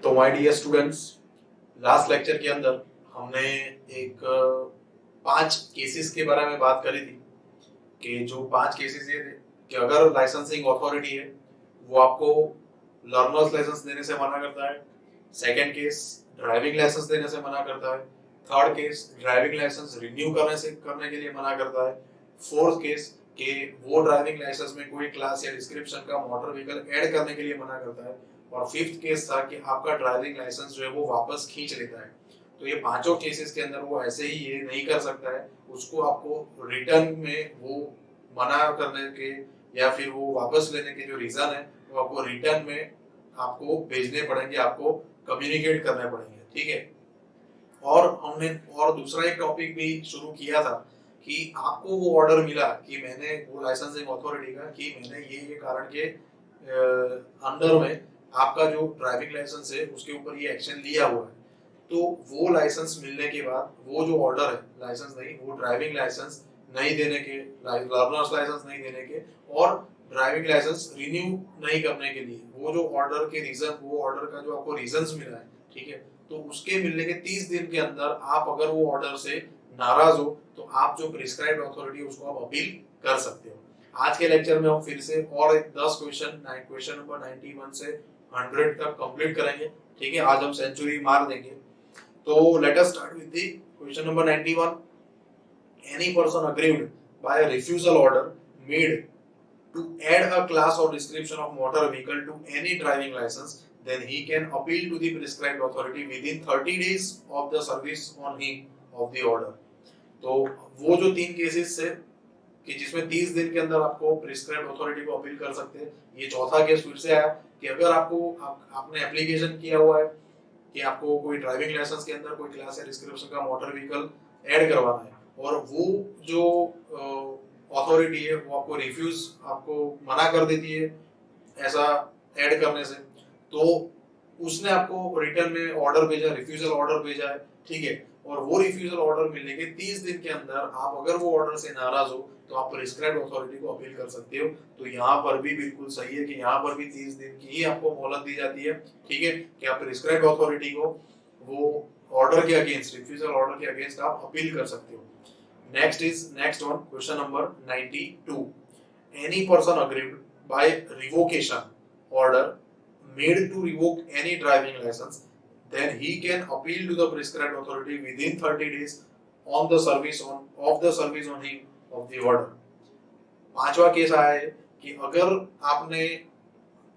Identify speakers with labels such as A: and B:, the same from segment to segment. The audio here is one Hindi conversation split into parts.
A: तो my dear students, last lecture के अंदर हमने एक 5 केसेस के बारे में बात करी थी कि जो 5 केसेस ये थे कि अगर लाइसेंसिंग अथॉरिटी है वो आपको लर्नर्स लाइसेंस देने से मना करता है। सेकंड केस, ड्राइविंग लाइसेंस देने से मना करता है। Third case, driving licence renew करने के लिए मना करता है। फोर्थ केस कि वो ड्राइविंग लाइसेंस में कोई क्लास या डिस्क्रिप्शन का मोटर व्हीकल ऐड करने के लिए मना करता है। और फिफ्थ केस था कि आपका ड्राइविंग लाइसेंस जो है वो वापस खींच लेता है। तो ये पांचों केसेस के अंदर वो ऐसे ही ये नहीं कर सकता है, उसको आपको रिटर्न में वो मना करने के या फिर वो वापस लेने के जो रीजन है वो आपको रिटर्न में आपको भेजने पड़ेंगे, आपको कम्युनिकेट करने पड़ेंगे। ठीक है। और हमने और दूसरा एक टॉपिक भी शुरू किया था कि आपको वो ऑर्डर मिला कि मैंने वो लाइसेंसिंग अथॉरिटी का कि मैंने ये कारण के अंडर में आपका जो ड्राइविंग लाइसेंस है उसके ऊपर ये एक्शन लिया हुआ है। तो वो लाइसेंस मिलने के बाद वो जो ऑर्डर है, लाइसेंस नहीं, वो ड्राइविंग लाइसेंस नहीं देने के, लर्नर्स लाइसेंस नहीं देने के और ड्राइविंग लाइसेंस रिन्यू नहीं करने के लिए वो जो ऑर्डर के रीजन, वो ऑर्डर का जो आपको रीजंस मिला है, ठीक है, तो उसके मिलने के 30 दिन के अंदर आप अगर वो ऑर्डर से नाराज हो तो आप जो प्रिस्क्राइब्ड अथॉरिटी उसको आप अपील कर सकते हो। आज के लेक्चर में हम फिर से और एक 10 क्वेश्चन नंबर 91 से 100 तक कंप्लीट करेंगे। ठीक है, आज हम सेंचुरी मार देंगे। तो let us start with the question number 91। Any person aggrieved by a refusal order made to add a class or description of motor vehicle to any driving license, then he can appeal to the prescribed authority within 30 days of the service on him of the order. तो वो जो 3 केसेस से कि जिसमें 30 दिन के अंदर आपको प्रिस्क्राइब्ड अथॉरिटी को अपील कर सकते हैं। ये चौथा केस फिर से आया कि अगर आपने एप्लीकेशन किया हुआ है कि आपको कोई ड्राइविंग लाइसेंस के अंदर कोई क्लास या डिस्क्रिप्शन का मोटर व्हीकल ऐड करवाना है और वो जो अथॉरिटी है वो आपको मना कर देती है ऐसा ऐड करने से, तो उसने आपको रिटर्न में ऑर्डर भेजा, रिफ्यूजल ऑर्डर भेजा है। ठीक है, और वो रिफ्यूजल ऑर्डर मिलने के 30 दिन के अंदर आप अगर वो ऑर्डर से नाराज हो तो आप प्रिस्क्राइब्ड अथॉरिटी को अपील कर सकते हो। तो यहाँ पर भी बिल्कुल सही है कि यहाँ पर भी 30 दिन की ही आपको मोहलत दी जाती है। ठीक है, कि आप प्रिस्क्राइब्ड अथॉरिटी को वो ऑर्डर के अगेंस्ट, रिफ्यूजल ऑर्डर के अगेंस्ट आप अपील कर सकते हो। Next one, question number 92। Any person aggrieved by revocation order made to revoke any driving license, then he can appeal to the prescribed authority within 30 days of the service on him of the order. पांचवा केस आया है कि अगर आपने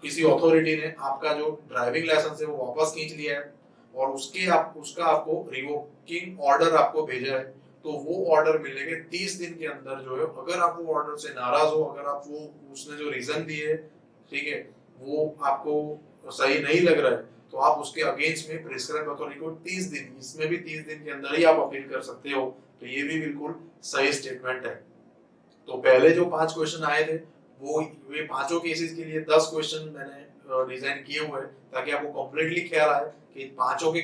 A: किसी अथॉरिटी ने आपका जो ड्राइविंग लाइसेंस है वो वापस खींच लिया है और उसका आपको रिवोकिंग ऑर्डर आपको भेजा है, तो वो ऑर्डर मिलने के 30 दिन के अंदर जो है, अगर आप वो ऑर्डर से नाराज हो, अगर आप वो उसने जो रीजन दिए, ठीक है, वो आपको सही नहीं लग रहा है, तो आप उसके अगेंस्ट में प्रिस्क्राइब अथॉरिटी को 30 दिन, इसमें भी 30 दिन के अंदर ही आप अपील कर सकते हो। तो ये भी बिल्कुल सही स्टेटमेंट है। तो पहले जो 5 क्वेश्चन आए थे वो वे पांचों केसेस के लिए 10 क्वेश्चन मैंने डिजाइन किए हुए हैं ताकि आपको कंप्लीटली ख्याल आए कि पांचों के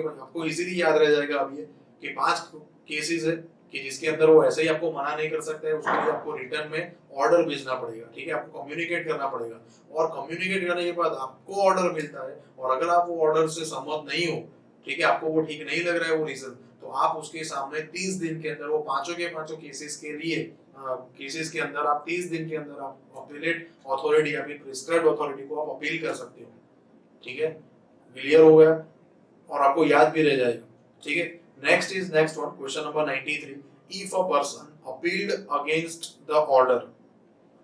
A: आपको इजीली याद रह जाएगा अब ये कि 5 केसेस है कि जिसके अंदर वो ऐसे ही आपको मना नहीं कर सकता है, उसके लिए आपको रिटर्न में ऑर्डर भेजना पड़ेगा। ठीक है, आपको कम्युनिकेट करना पड़ेगा और कम्युनिकेट करने के बाद आपको ऑर्डर मिलता है और अगर आप वो ऑर्डर से सहमत नहीं हो, ठीक है, आपको वो ठीक नहीं लग रहा है वो रीजन, तो आप उसके सामने 30 दिन के अंदर वो पांचों के पांचों केसेस के लिए केसेस के अंदर आप 30 दिन के अंदर आप अपीलेट अथॉरिटी या फिर प्रिस्क्राइब्ड अथॉरिटी को आप अपील कर सकते हो। ठीक है, क्लियर हो गया और आपको याद भी रह जाएगा। ठीक है, next one, question number 93. If a person appealed against the order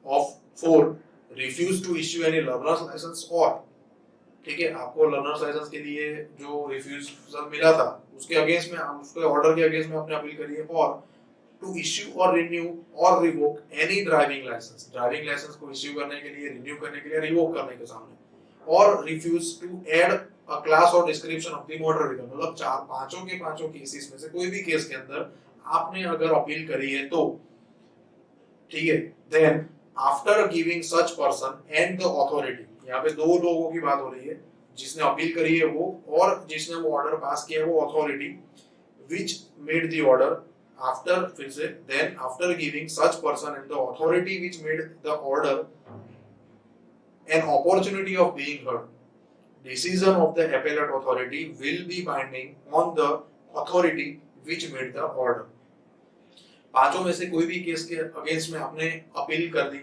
A: of Ford refused to issue any learner's license or, ठीक है, आपको लर्नर्स लाइसेंस के लिए जो रिफ्यूजल मिला था उसके अगेंस्ट में, उसके ऑर्डर के अगेंस्ट में आपने अपील करी है, और टू इश्यू और रिन्यू और रिवोक एनी ड्राइविंग लाइसेंस को इश्यू करने के लिए, रिन्यू करने के लिए, रिवोक करने के सामने, और refuse to add a class or description of the motor vehicle, मतलब पांचों के पांचों केसेस में से कोई भी केस के अंदर आपने अगर अपील करी है तो, ठीक है, then after giving such person and the authority, यहाँ पे 2 लोगों की बात हो रही है, जिसने अपील करी है वो और जिसने वो ऑर्डर पास किया है वो authority, which made the order, after फिर से then after giving such person and the authority which made the order an opportunity of being heard, decision of the appellate authority will be binding on the authority which made the order. पांचों में से कोई भी केस के अगेंस्ट में आपने अपील कर दी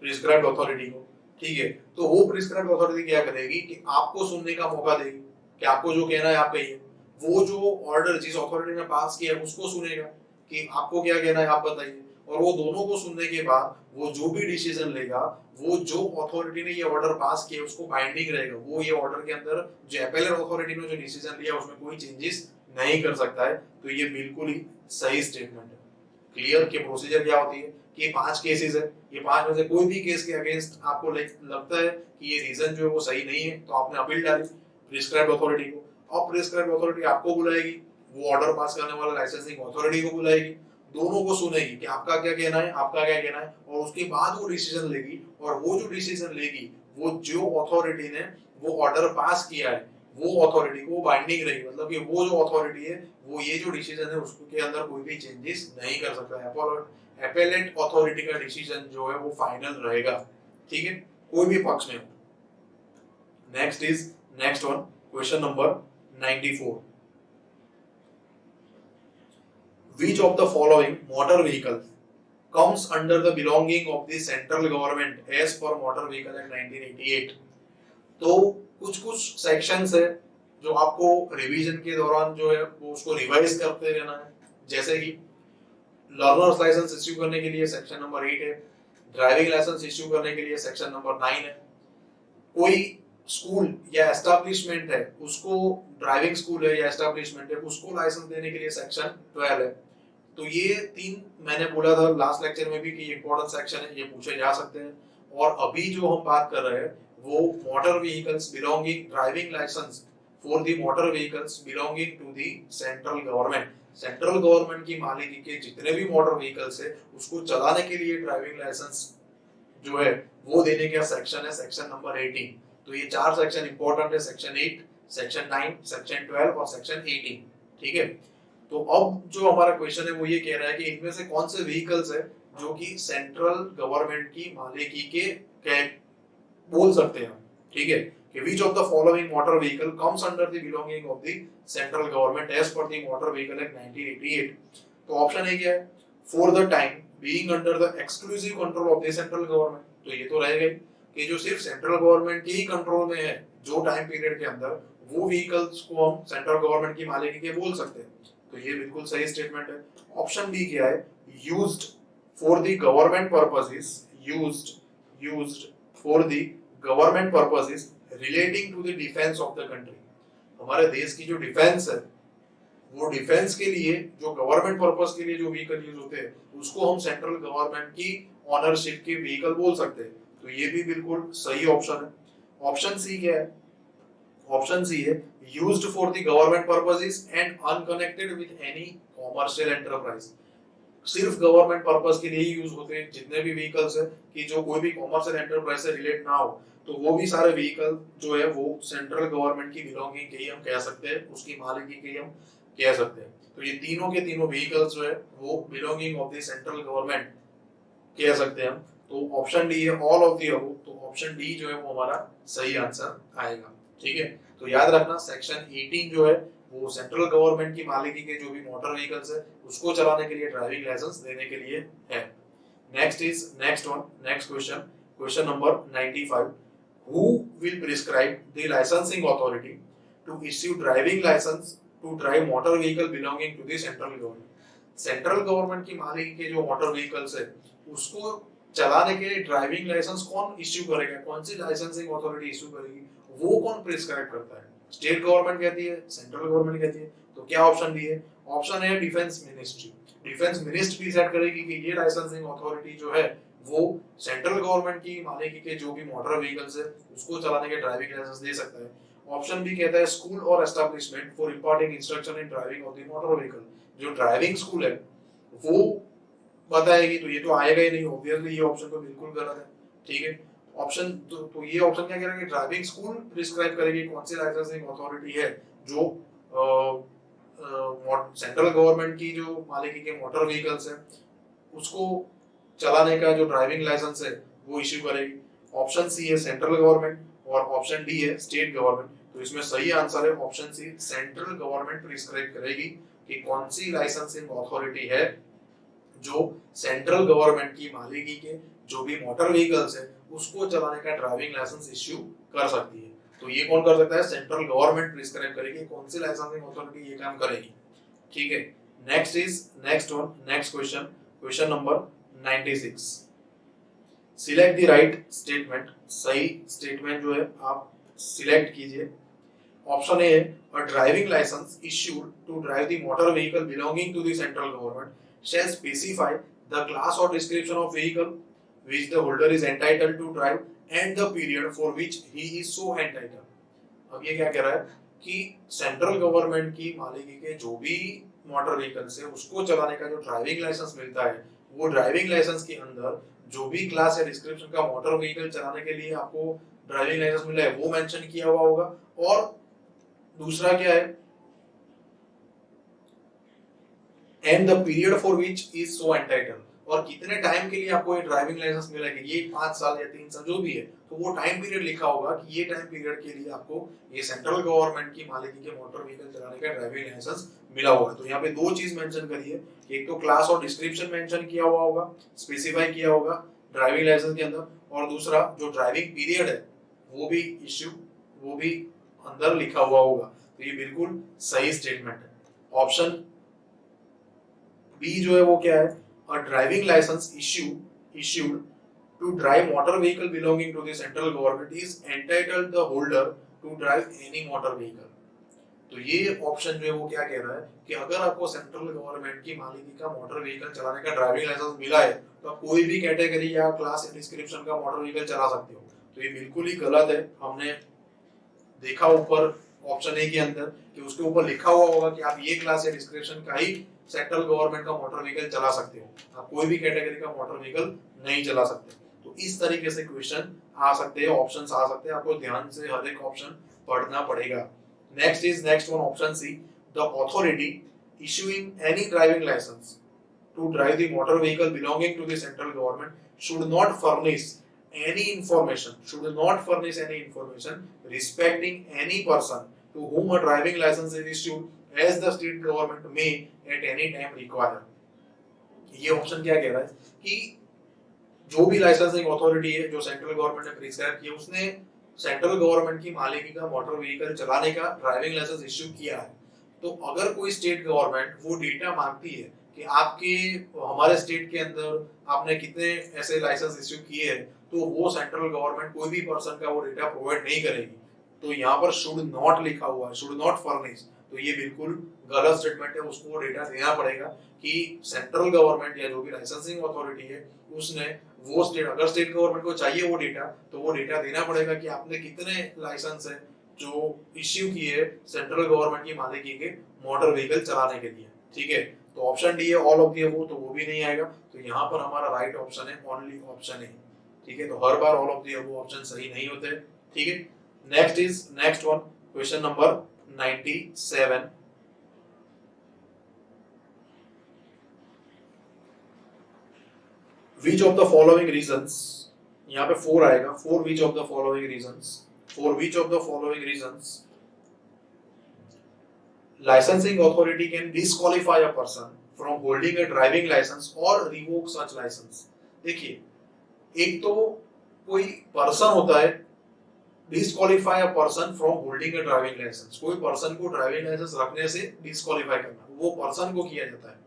A: प्रिस्क्राइब्ड अथॉरिटी को, ठीक है, तो वो प्रिस्क्राइब्ड अथॉरिटी क्या करेगी कि आपको सुनने का मौका देगी कि आपको जो कहना है आप कहिए। वो जो ऑर्डर जिस अथॉरिटी ने पास किया है उसको सुनेगा कि आपको क्या कहना है आप बताइए, और वो दोनों को सुनने के बाद वो जो भी डिसीजन लेगा, वो जो अथॉरिटी ने ये ऑर्डर पास किया उसको बाइंडिंग रहेगा। वो ये ऑर्डर के अंदर जो अपेलेट अथॉरिटी ने जो डिसीजन लिया उसमें कोई चेंजेस नहीं कर सकता है। तो ये बिल्कुल ही सही स्टेटमेंट है। क्लियर कि प्रोसीजर क्या होती है कि ये 5 केसेस है, ये 5 में से कोई भी केस के अगेंस्ट आपको लगता है कि ये रीजन जो है वो सही नहीं है, तो आपने अपील डाली प्रिस्क्राइब्ड अथॉरिटी को। अब प्रिस्क्राइब्ड अथॉरिटी आपको बुलाएगी, वो ऑर्डर पास करने वाला लाइसेंसिंग अथॉरिटी को बुलाएगी, दोनों को सुनेगी कि आपका क्या कहना है, आपका क्या कहना है, और उसके बाद वो डिसीजन लेगी। और वो जो डिसीजन लेगी, वो जो अथॉरिटी ने वो ऑर्डर पास किया है वो अथॉरिटी को बाइंडिंग रहेगी, मतलब कि वो जो अथॉरिटी है वो ये जो डिसीजन है उसके अंदर कोई भी चेंजेस नहीं कर सकता है। एपेलेट अथॉरिटी का डिसीजन जो है वो फाइनल रहेगा, ठीक है, कोई भी पक्ष में हो। Next one, question number 94। Which of the following motor vehicle comes under the belonging of the central government as per Motor Vehicle Act 1988? तो कुछ सेक्शंस है जो आपको रिवीजन के दौरान जो है वो उसको रिवाइज करते रहना है। जैसे कि लर्नर्स लाइसेंस इश्यू करने के लिए सेक्शन नंबर 8 है, ड्राइविंग लाइसेंस इश्यू करने के लिए सेक्शन नंबर 9 है, कोई स्कूल या एस्टैब्लिशमेंट है उसको, ड्राइविंग स्कूल है या एस्टैब्लिशमेंट है उसको लाइसेंस देने के लिए सेक्शन 12 है। तो ये 3 मैंने बोला था लास्ट लेक्चर में भी कि ये इंपॉर्टेंट सेक्शन है, ये पूछे जा सकते हैं। और अभी जो हम बात कर रहे हैं वो motor vehicles belonging, driving licence for the motor vehicles belonging to the central government. Central government की मालिकी के जितने भी मोटर व्हीकल्स है उसको चलाने के लिए ड्राइविंग लाइसेंस जो है वो देने का सेक्शन है सेक्शन नंबर 18। तो ये 4 सेक्शन इंपॉर्टेंट है, सेक्शन 8, सेक्शन 9, सेक्शन 12 और सेक्शन 18, ठीक है। तो अब जो हमारा क्वेश्चन है वो ये कह रहा है कि इनमें से कौन से व्हीकल्स है जो कि सेंट्रल गवर्नमेंट की मालिकी के बोल सकते हैं, ठीक है, कि which of the following motor vehicle comes under the belonging of the central government as per the Motor Vehicle Act 1988? तो ऑप्शन है क्या है, for the time being under the exclusive control of the central government। तो ये तो रहेगा कि जो सिर्फ सेंट्रल गवर्नमेंट के ही कंट्रोल में है जो टाइम पीरियड के अंदर, वो व्हीकल्स को हम सेंट्रल गवर्नमेंट की मालिकी के बोल सकते हैं। तो ये बिल्कुल सही स्टेटमेंट है। ऑप्शन बी क्या है, used for the government purposes, used for the government purposes relating to the defence of the country. हमारे देश की जो डिफेंस है वो डिफेंस के लिए जो गवर्नमेंट पर्पस के लिए जो व्हीकल यूज होते हैं उसको हम सेंट्रल गवर्नमेंट की ऑनरशिप के व्हीकल बोल सकते हैं। तो ये भी बिल्कुल सही ऑप्शन है। ऑप्शन सी क्या है, ऑप्शन सी है used for the government purposes and unconnected with any commercial enterprise. सिर्फ गवर्नमेंट पर्पस के लिए ही यूज होते हैं जितने भी व्हीकल्स है, कि जो कोई भी कॉमर्शियल एंटरप्राइज से रिलेट ना हो, तो वो भी सारे व्हीकल जो है वो सेंट्रल गवर्नमेंट की बिलोंगिंग के ही हम कह सकते हैं, उसकी मालिकी के ही हम कह सकते हैं। तो ये तीनों के तीनों व्हीकल्स जो है वो belonging of the central government कह सकते हैं हम। तो ऑप्शन डी है ऑल ऑफ द अबव। तो ऑप्शन डी जो है वो हमारा सही आंसर आएगा, ठीक है। तो याद रखना सेक्शन 18 जो है वो सेंट्रल गवर्नमेंट की मालिकी के जो भी मोटर व्हीकल्स है उसको चलाने के लिए ड्राइविंग लाइसेंस देने के लिए है। Next question number 95। Who will prescribe the licensing authority to issue driving license to drive motor vehicle belonging to the central government? Central government की मालिकी के जो मोटर व्हीकल्स है उसको चलाने के लिए ड्राइविंग लाइसेंस कौन इश्यू करेगा, कौन सी लाइसेंसिंग अथॉरिटी इश्यू करेगी, वो कौन प्रिस्क्राइब करता है? स्टेट गवर्नमेंट कहती है, सेंट्रल गवर्नमेंट कहती है। तो क्या ऑप्शन डी है? ऑप्शन है defence ministry. Defence ministry decide करेगी कि ये लाइसेंसिंग अथॉरिटी जो है वो सेंट्रल गवर्नमेंट की मालिकी के जो भी मोटर व्हीकल्स है उसको चलाने के ड्राइविंग लाइसेंस दे सकता है। ऑप्शन बी कहता है स्कूल और establishment for imparting instruction in driving of the motor vehicle. जो ड्राइविंग स्कूल है वो बताएगी। तो ये तो आएगा ही नहीं, ऑब्वियसली ये ऑप्शन तो बिल्कुल गलत है, ठीक है। ऑप्शन तो ये ऑप्शन क्या कह रहा है कि ड्राइविंग स्कूल प्रिस्क्राइब करेगी कौन सी लाइसेंसिंग अथॉरिटी है जो सेंट्रल गवर्नमेंट की जो मालिकी के मोटर व्हीकल्स है उसको चलाने का जो ड्राइविंग लाइसेंस है वो इश्यू करेगी। ऑप्शन सी है सेंट्रल गवर्नमेंट। और ऑप्शन डी है स्टेट गवर्नमेंट। तो इसमें सही आंसर है option C, central government prescribe करेगी कि कौन सी लाइसेंसिंग अथॉरिटी है जो सेंट्रल गवर्नमेंट की मालिकी के जो भी मोटर व्हीकल्स है उसको चलाने का ड्राइविंग लाइसेंस इश्यू कर सकती है। तो ये कौन कर सकता है, सेंट्रल गवर्नमेंट प्रिस्क्राइब करेगी कौन सी लाइसेंसिंग अथॉरिटी ये काम करेगी। ठीक है, next question, question number 96। Select the right statement, सही स्टेटमेंट जो है आप सिलेक्ट कीजिए। Option A, a driving licence issued to drive the motor vehicle belonging to the central government shall specify the class or description of vehicle which the holder is entitled to drive and the period for which he is so entitled। अब ये क्या कह रहा है कि सेंट्रल गवर्नमेंट की मालिकी के जो भी मोटर व्हीकल्स है उसको चलाने का जो ड्राइविंग लाइसेंस मिलता है वो ड्राइविंग लाइसेंस के अंदर जो भी क्लास या डिस्क्रिप्शन का मोटर व्हीकल चलाने के लिए आपको ड्राइविंग लाइसेंस मिला है वो मेंशन किया हुआ होगा। और दूसरा क्या है, and the period for which is so entitled, और कितने टाइम के लिए आपको ये ड्राइविंग लाइसेंस मिला है, ये 5 साल या 3 साल जो भी है, तो वो टाइम पीरियड लिखा होगा कि ये टाइम पीरियड के लिए आपको ये सेंट्रल गवर्नमेंट की मालिकी के मोटर व्हीकल चलाने का ड्राइविंग लाइसेंस मिला होगा। तो यहाँ पे दो चीज मेंशन करी है कि एक तो क्लास और डिस्क्रिप्शन मेंशन किया हुआ होगा, स्पेसिफाई किया होगा ड्राइविंग लाइसेंस के अंदर, और दूसरा जो ड्राइविंग पीरियड है वो भी अंदर लिखा हुआ होगा। तो ये बिल्कुल सही स्टेटमेंट है। ऑप्शन बी जो है वो क्या है, a driving licence issued to drive motor vehicle belonging to the central government is entitled the holder to drive any motor vehicle। तो ये ऑप्शन जो है वो क्या कह रहा है कि अगर आपको सेंट्रल गवर्नमेंट की मालिकी का मोटर व्हीकल चलाने का ड्राइविंग लाइसेंस मिला है तो आप कोई भी कैटेगरी या क्लास या डिस्क्रिप्शन का मोटर व्हीकल चला सकते हो। तो ये बिल्कुल ही गलत है। हमने देखा ऊपर ऑप्शन ए के अंदर कि उसके ऊपर लिखा हुआ होगा कि आप ये क्लास या डिस्क्रिप्शन का ही सेंट्रल गवर्नमेंट का मोटर व्हीकल चला सकते हो, आप कोई भी कैटेगरी का मोटर व्हीकल नहीं चला सकते। तो इस तरीके से क्वेश्चन आ सकते हैं, ऑप्शंस आ सकते हैं, आपको ध्यान से हर एक ऑप्शन पढ़ना पड़ेगा। Next one option C, the authority issuing any driving licence to drive the motor vehicle belonging to the central government should not furnish any information respecting any person to whom a driving license is issued as the state government may at any time require। ये ऑप्शन क्या कह रहा है कि जो भी लाइसेंसिंग अथॉरिटी है जो सेंट्रल गवर्नमेंट ने प्रिस्क्राइब किया उसने सेंट्रल गवर्नमेंट की मालिकी का मोटर व्हीकल चलाने का ड्राइविंग लाइसेंस इश्यू किया है। तो अगर कोई स्टेट गवर्नमेंट वो डेटा मांगती है कि आपके हमारे स्टेट के अंदर आपने कितने ऐसे लाइसेंस इश्यू किए हैं, तो वो सेंट्रल गवर्नमेंट कोई भी पर्सन का वो डेटा प्रोवाइड नहीं करेगी। तो यहाँ पर शुड नॉट लिखा हुआ है, शुड नॉट फर्निश, तो ये बिल्कुल गलत स्टेटमेंट है। उसको डेटा देना पड़ेगा कि सेंट्रल गवर्नमेंट या जो भी लाइसेंसिंग अथॉरिटी है उसने वो स्टेट, अगर स्टेट गवर्नमेंट को चाहिए वो डेटा, तो वो डेटा देना पड़ेगा कि आपने कितने लाइसेंस है जो इश्यू किए सेंट्रल गवर्नमेंट की मालिकी के मोटर व्हीकल चलाने के लिए। ठीक है, तो ऑप्शन डी है ऑल ऑफ द अबव, तो वो भी नहीं आएगा। तो यहाँ पर हमारा राइट ऑप्शन है ओनली ऑप्शन ए। ठीक है, तो हर बार all of the above option सही नहीं होते। ठीक है, next one, question number 97। Which of the following reasons, यहाँ पे 4 आएगा, for which of the following reasons licensing authority can disqualify a person from holding a driving license or revoke such license। देखिए, एक तो कोई पर्सन होता है, disqualify a person from holding a driving licence, कोई पर्सन को ड्राइविंग लाइसेंस रखने से डिस्क्वालीफाई करना, वो पर्सन को किया जाता है।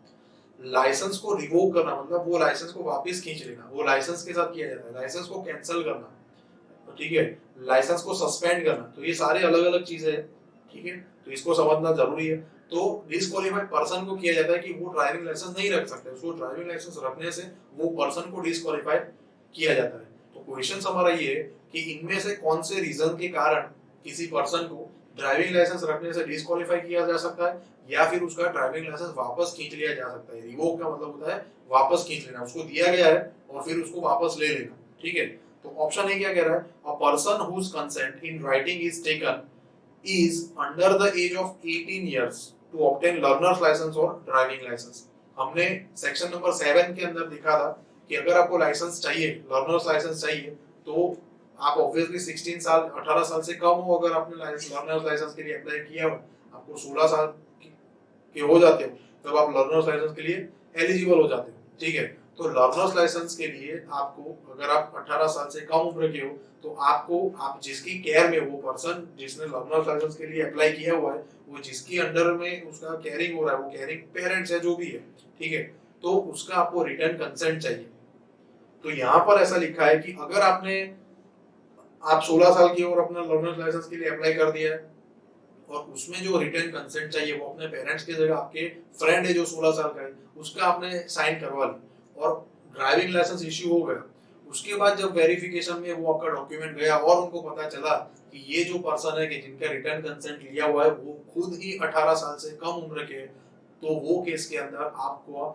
A: लाइसेंस को रिवोक करना मतलब वो लाइसेंस को वापस खींच लेना, वो लाइसेंस के साथ किया जाता है। लाइसेंस को कैंसिल करना, ठीक है, लाइसेंस को सस्पेंड करना, तो ये सारे अलग अलग चीजें हैं। ठीक है, तो इसको समझना जरूरी है। तो डिस्क्वालीफाइड पर्सन को किया जाता है कि वो ड्राइविंग लाइसेंस नहीं रख सकते, उसको ड्राइविंग लाइसेंस रखने से वो पर्सन को डिस्क्वालीफाइड किया जाता है। तो क्वेश्चन हमारा ये है कि इनमें से कौन से रीजन के कारण किसी पर्सन को ड्राइविंग लाइसेंस रखने से डिस्क्वालीफाई किया जा सकता है या फिर उसका ड्राइविंग लाइसेंस वापस खींच लिया जा सकता है। रिवोक का मतलब होता है वापस खींच लेना, उसको दिया गया है और फिर उसको वापस ले लेना। ठीक है, तो ऑप्शन ए क्या कह रहा है, a person whose consent in writing is taken is under the age of 18 years to obtain learner's license or driving license। हमने सेक्शन नंबर 7 के अंदर देखा था कि अगर आपको लाइसेंस चाहिए, लर्नर्स लाइसेंस चाहिए, तो आप ऑब्वियसली 16 साल 18 साल से कम हो, अगर आपने लर्नर्स लाइसेंस के लिए अप्लाई किया हो, आपको 16 साल के हो जाते हो तब आप लर्नर्स लाइसेंस के लिए एलिजिबल हो जाते हो, ठीक है। तो लर्नर्स लाइसेंस के लिए आपको, अगर आप 18 साल से कम उम्र के हो, तो आपको, आप जिसकी केयर में, वो पर्सन जिसने लर्नर्स लाइसेंस के लिए अप्लाई किया हुआ है, वो जिसकी अंडर में उसका केयरिंग हो रहा है, वो केयरिंग पेरेंट्स है जो भी है, ठीक है, तो उसका आपको रिटर्न कंसेंट चाहिए। तो यहाँ पर ऐसा लिखा है कि अगर आप 16 साल की और अपना लर्नर्स लाइसेंस के लिए अप्लाई कर दिया है, और उसमें जो रिटर्न कंसेंट चाहिए वो अपने पेरेंट्स की जगह आपके फ्रेंड है जो 16 साल का है, उसका आपने साइन करवा ली और ड्राइविंग लाइसेंस इश्यू हो गया, उसके बाद जब वेरिफिकेशन में वो आपका डॉक्यूमेंट गया और उनको पता चला कि ये जो पर्सन है कि जिनका रिटर्न कंसेंट लिया हुआ है वो खुद ही 18 साल से कम उम्र के, तो वो केस के अंदर आपको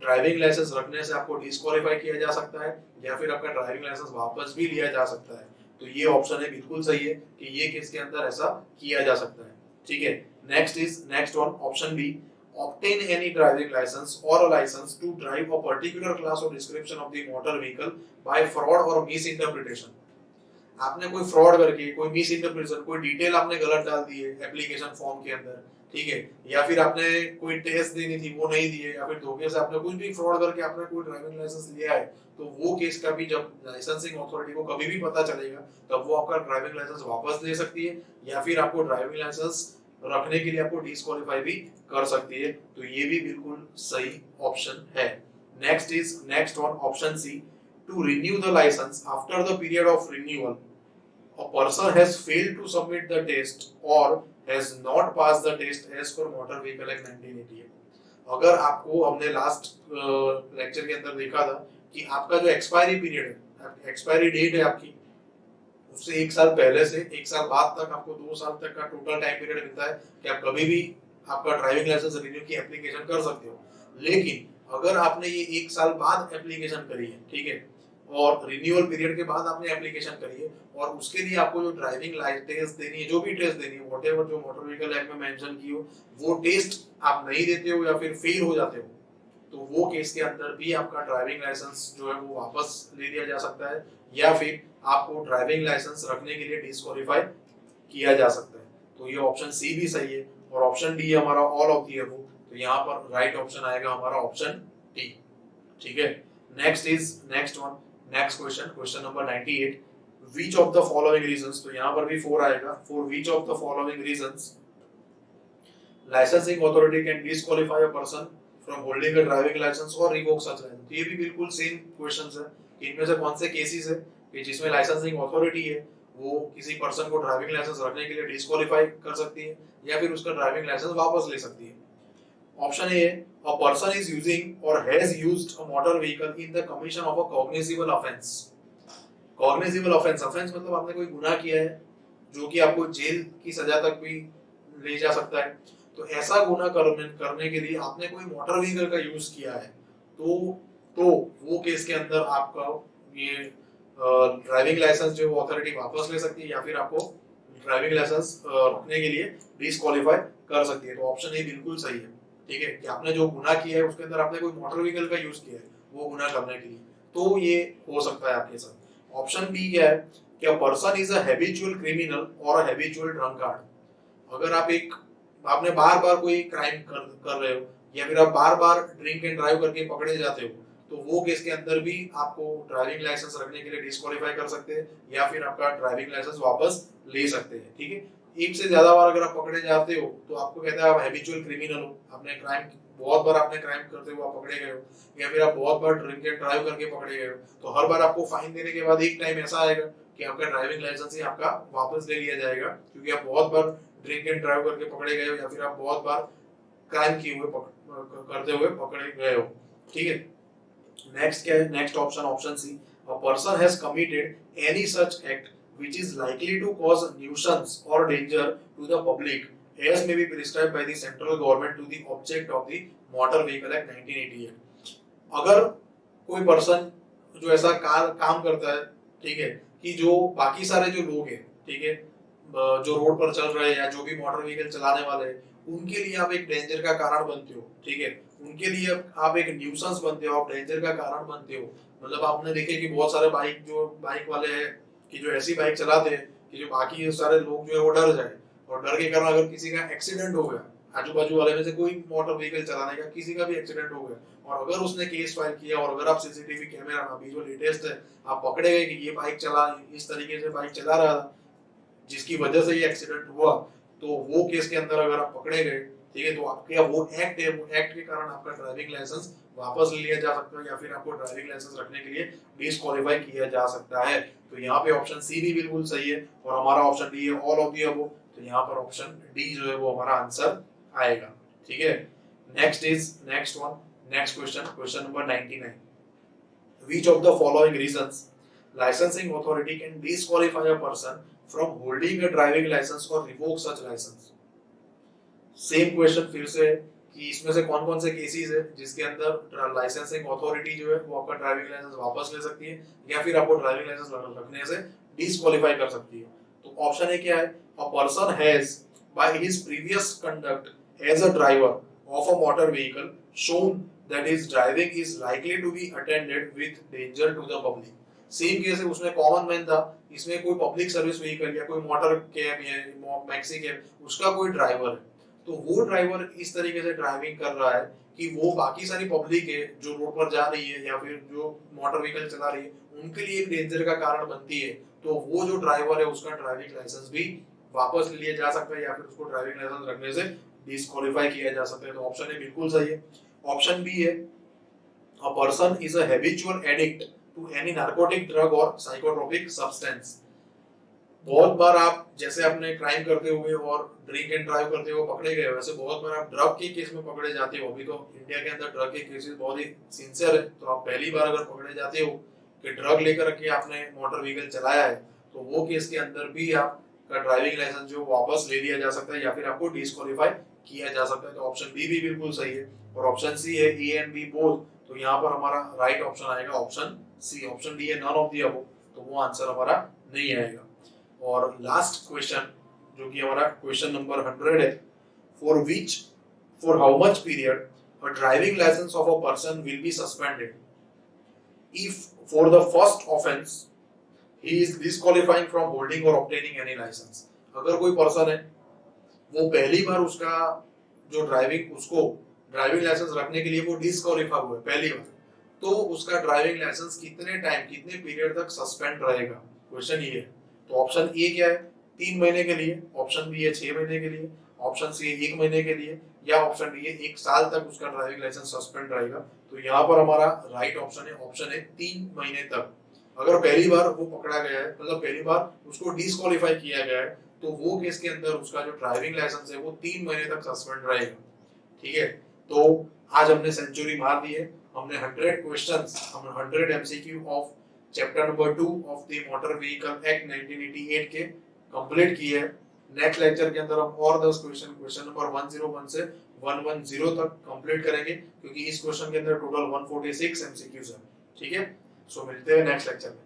A: ड्राइविंग लाइसेंस रखने से आपको डिस्क्वालीफाई किया जा सकता है, या फिर आपका ड्राइविंग लाइसेंस वापस भी लिया जा सकता है। तो ये ऑप्शन है, बिल्कुल सही है कि ये केस के अंदर ऐसा किया जा सकता है, ठीक है। Next one, option B, obtain any driving license or a license to drive a particular class or description of the motor vehicle by fraud or misinterpretation। आपने कोई फ्रॉड करके, कोई मिस इंटरप्रिटेशन, कोई डिटेल आपने गलत डाल दी है एप्लीकेशन फॉर्म के अंदर, ठीक है, या फिर आपने कोई टेस्ट देनी थी वो नहीं दिए, या फिर धोखे से आपने कुछ भी फ्रॉड करके आपने कोई ड्राइविंग लाइसेंस लिया है, तो वो केस का भी जब लाइसेंसिंग अथॉरिटी को कभी भी पता चलेगा तब वो आपका ड्राइविंग लाइसेंस वापस ले सकती है, या फिर आपको ड्राइविंग लाइसेंस रखने के लिए आपको डिस्क्वालीफाई भी कर सकती है। तो ये भी बिल्कुल सही ऑप्शन है। Next one, option C, to renew the license after the period of renewal a person has failed to submit the test or has not passed the test as per motor vehicle act 1988। अगर आपको, हमने लास्ट लेक्चर के अंदर देखा था कि आपका जो एक्सपायरी पीरियड है, एक्सपायरी डेट है आपकी, उससे 1 साल पहले से 1 साल बाद तक आपको 2 साल तक का टोटल टाइम पीरियड मिलता है कि आप कभी भी आपका ड्राइविंग लाइसेंस रिन्यू की एप्लीकेशन कर सकते हो। लेकिन अगर आपने ये 1 साल बाद एप्लीकेशन करी है, ठीक है, और रिन्यूअल पीरियड के बाद आपने एप्लीकेशन करी है, और उसके लिए आपको जो ड्राइविंग टेस्ट देनी है, जो भी टेस्ट देनी है, व्हाटएवर जो मोटर व्हीकल एक्ट में मेंशन की हो, वो टेस्ट आप नहीं देते हो या फिर फेल हो जाते हो, तो वो केस के अंदर भी आपका ड्राइविंग लाइसेंस जो है वो वापस ले लिया जा सकता है, या फिर आपको ड्राइविंग लाइसेंस रखने के लिए डिस्क्वालीफाई किया जा सकता है। तो ये ऑप्शन सी भी सही है, और ऑप्शन डी हमारा ऑल ऑफ द अबव, तो यहाँ पर राइट ऑप्शन आएगा हमारा ऑप्शन डी, ठीक है। Next question number 98, which of the following reasons, तो यहाँ पर भी 4 आएगा, for which of the following reasons licensing authority can disqualify a person from holding a driving license or revoke such license। ये भी बिल्कुल सेम क्वेश्चंस है कि इनमें से कौन से केसेस है कि जिसमें लाइसेंसिंग अथॉरिटी है वो किसी पर्सन को ड्राइविंग लाइसेंस रखने के लिए डिस्क्वालीफाई कर सकती है, या फिर उसका ड्राइविंग लाइसेंस वापस ले सकती है। Option A, a person is using or has used a motor vehicle in the commission of a cognizable offense। Cognizable offence मतलब आपने कोई गुनाह किया है जो कि आपको जेल की सजा तक भी ले जा सकता है, तो ऐसा गुनाह करने के लिए आपने कोई मोटर व्हीकल का यूज किया है, तो वो केस के अंदर आपका ये ड्राइविंग लाइसेंस जो वो अथॉरिटी वापस ले सकती है, या फिर आपको ड्राइविंग लाइसेंस रखने के लिए डिस्क्वालीफाई कर सकती है। तो ऑप्शन ए बिल्कुल सही है, ठीक है, कि आपने जो गुनाह किया है उसके अंदर आपने कोई मोटर व्हीकल का यूज किया है वो गुनाह करने के लिए, तो ये हो सकता है आपके साथ। ऑप्शन बी क्या है कि अ person is a habitual criminal और अ हैबिचुअल ड्रंकार्ड। अगर आपने बार-बार कोई क्राइम कर रहे हो, या फिर आप बार-बार ड्रिंक एंड ड्राइव करके पकड़े जाते हो, तो वो केस के अंदर भी आपको ड्राइविंग लाइसेंस रखने के लिए डिस्क्वालीफाई कर सकते हैं, या फिर आपका ड्राइविंग लाइसेंस वापस ले सकते हैं, ठीक है। एक से ज्यादा बार अगर आप पकड़े जाते हो तो आपको कहता है आप हैबिचुअल क्रिमिनल हो, आपने क्राइम बहुत बार आपने क्राइम करते हुए आप पकड़े गए हो, या फिर आप बहुत बार ड्रिंक एंड ड्राइव करके पकड़े गए हो, तो हर बार आपको फाइन देने के बाद एक टाइम ऐसा आएगा कि आपका ड्राइविंग लाइसेंस ही आपका वापस ले लिया जाएगा, क्योंकि आप बहुत बार ड्रिंक एंड ड्राइव करके पकड़े गए हो, या फिर आप बहुत बार क्राइम किए हुए करते हुए पकड़े गए हो, ठीक है। नेक्स्ट क्या है, next option C, a person has committed any such act which is likely to cause nuisance or danger to the public as may be prescribed by the central government to the object of the Motor Vehicle Act 1988। अगर कोई पर्सन जो ऐसा काम करता है, ठीक है, कि जो बाकी सारे जो लोग हैं, ठीक है, जो रोड पर चल रहे हैं या जो भी मोटर व्हीकल चलाने वाले हैं, उनके लिए आप एक डेंजर का कारण बनते हो, ठीक है, उनके लिए आप एक न्यूसेंस बनते हो, आप डेंजर का कारण बनते हो। मतलब आपने देखे कि बहुत सारे बाइक वाले हैं कि जो ऐसी बाइक चलाते हैं कि जो बाकी सारे लोग जो है वो डर जाए, और डर के कारण अगर किसी का एक्सीडेंट हो गया, आजू बाजू वाले में से कोई मोटर व्हीकल चलाने का किसी का भी एक्सीडेंट हो गया, और अगर उसने केस फाइल किया, और अगर आप सीसीटीवी कैमरा में अभी जो लेटेस्ट है आप पकड़े गए कि ये बाइक चला, इस तरीके से बाइक चला रहा था जिसकी वजह से ये एक्सीडेंट हुआ, तो वो केस के अंदर अगर आप पकड़े गए, ठीक है, तो आपके वो एक्ट है, वो एक्ट के कारण आपका ड्राइविंग लाइसेंस वापस ले लिया जा सकता है, या फिर आपको ड्राइविंग लाइसेंस रखने के लिए डिस्क्वालीफाई किया जा सकता है। तो यहाँ पे ऑप्शन सी भी बिल्कुल सही है, और हमारा ऑप्शन डी है ऑल ऑफ द अबव। तो यहाँ पर ऑप्शन डी जो है वो हमारा आंसर आएगा। ठीक है, next question, question number 99। Which of the following reasons licensing authority can disqualify a person from holding a driving license or revoke such license? Same question फिर से, कि इसमें से कौन कौन से केसेस है जिसके अंदर लाइसेंसिंग अथॉरिटी जो है वो आपका ड्राइविंग लाइसेंस वापस ले सकती है, या फिर आपको ड्राइविंग लाइसेंस रखने से डिस्क्वालीफाई कर सकती है। तो ऑप्शन ए क्या है, a person has by his previous conduct as a driver of a motor vehicle shown that his driving is likely to be attended with danger to the public. Same case है, उसमें कॉमन मैन था, इसमें कोई पब्लिक सर्विस व्हीकल या कोई मोटर कैब या मैक्सी कैब उसका कोई ड्राइवर है, तो वो ड्राइवर इस तरीके से ड्राइविंग कर रहा है कि वो बाकी सारी पब्लिक है जो रोड पर जा रही है या फिर जो मोटर व्हीकल चला रही है उनके लिए एक डेंजर का कारण बनती है, तो वो जो ड्राइवर है उसका ड्राइविंग लाइसेंस भी वापस लिया जा सकता है, या फिर उसको ड्राइविंग लाइसेंस रखने से डिस्क्वालीफाई किया जा सकता है। तो ऑप्शन ए बिल्कुल सही है। ऑप्शन बी है, a person is a habitual addict to any narcotic drug और साइकोट्रोपिक सब्सटेंस। बहुत बार आप जैसे आपने क्राइम करते हुए और ड्रिंक एंड ड्राइव करते हुए पकड़े गए, वैसे बहुत बार आप ड्रग के केस में पकड़े जाते हो। अभी तो इंडिया के अंदर ड्रग के केसेस बहुत ही सिंसियर है, तो आप पहली बार अगर पकड़े जाते हो कि ड्रग लेकर के आपने मोटर व्हीकल चलाया है, तो वो केस के अंदर भी आपका ड्राइविंग लाइसेंस जो वापस ले लिया जा सकता है, या फिर आपको डिस्क्वालीफाई किया जा सकता है। तो ऑप्शन बी भी बिल्कुल सही है, और ऑप्शन सी है ए एंड बी बोथ। तो यहाँ पर हमारा राइट ऑप्शन आएगा ऑप्शन सी। ऑप्शन डी है नन ऑफ द अबव, तो वो आंसर हमारा नहीं आएगा। और लास्ट क्वेश्चन जो कि हमारा क्वेश्चन नंबर 100 है, for how much period a driving license of a person will be suspended if for the first offence he is disqualifying from holding or obtaining any license. अगर कोई पर्सन है वो पहली बार उसका जो ड्राइविंग लाइसेंस रखने के लिए वो डिस्क्वालिफाई हुआ है पहली बार, तो उसका ड्राइविंग लाइसेंस कितने पीरियड तक सस्पेंड रहेगा, क्वेश्चन ये है। तो ऑप्शन ए क्या है, 3 महीने के लिए, ऑप्शन बी है 6 महीने के लिए, ऑप्शन सी है 1 महीने के लिए, या ऑप्शन डी है 1 साल तक उसका ड्राइविंग लाइसेंस सस्पेंड रहेगा। तो यहाँ पर हमारा राइट ऑप्शन है 3 महीने तक। अगर पहली बार वो पकड़ा गया है, मतलब पहली बार उसको डिस्क्वालीफाई किया गया है, तो वो केस के अंदर उसका जो ड्राइविंग लाइसेंस है वो 3 महीने तक सस्पेंड रहेगा। ठीक है, तो आज हमने सेंचुरी मार दी है, हमने 100 क्वेश्चंस, हमने 100 MCQ of chapter number 2 of the motor vehicle act 1988 के कंप्लीट किए हैं। नेक्स्ट लेक्चर के अंदर हम और 10 क्वेश्चन नंबर 101 से 110 तक कंप्लीट करेंगे, क्योंकि इस क्वेश्चन के अंदर टोटल 146 एमसीक्यूज है। ठीक है, सो मिलते हैं नेक्स्ट लेक्चर में।